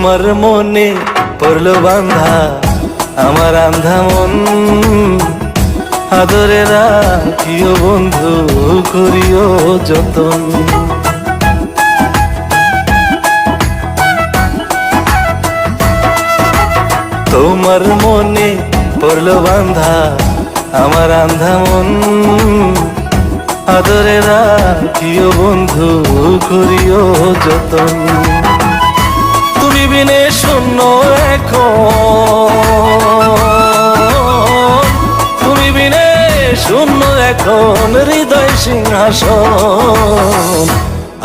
তোমার মনে পড়লো বান্ধা আমার আন্ধা মন, আদরে রাখিও বন্ধু করিও যতন। তোমার মনে পড়লো বান্ধা আমার আন্ধা মন, আদরে রাখিও বন্ধু করিও যতন। তুমি বিনে শূন্য এখন, তুমি বিনে শূন্য এখন হৃদয় সিংহাসন,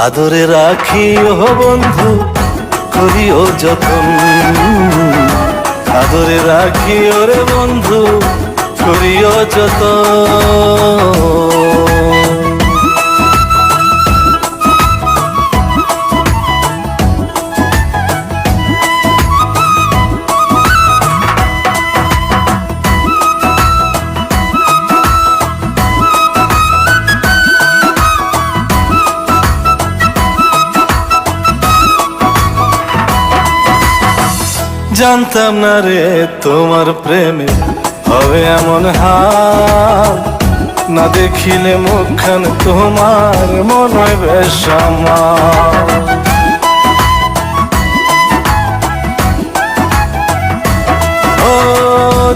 আদরে রাখিও বন্ধু করিও যতন, আদরে রাখিও রে বন্ধু করিও যতন। জানতাম না রে তোমার প্রেমে হবে এমন হাল, না দেখিলে মুখখান তোমার মনে হয় বেশ আমার। ও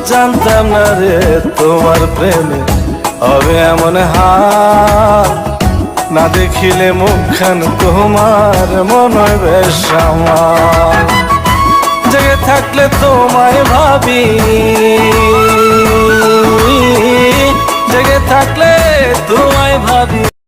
জানতাম না রে তোমার প্রেমে হবে এমন হাল, না দেখিলে মুখখান তোমার মনে হয় বেশ আমার। জেগে থাকলে তোমায় ভাবি, জেগে থাকলে তোমায় ভাবি,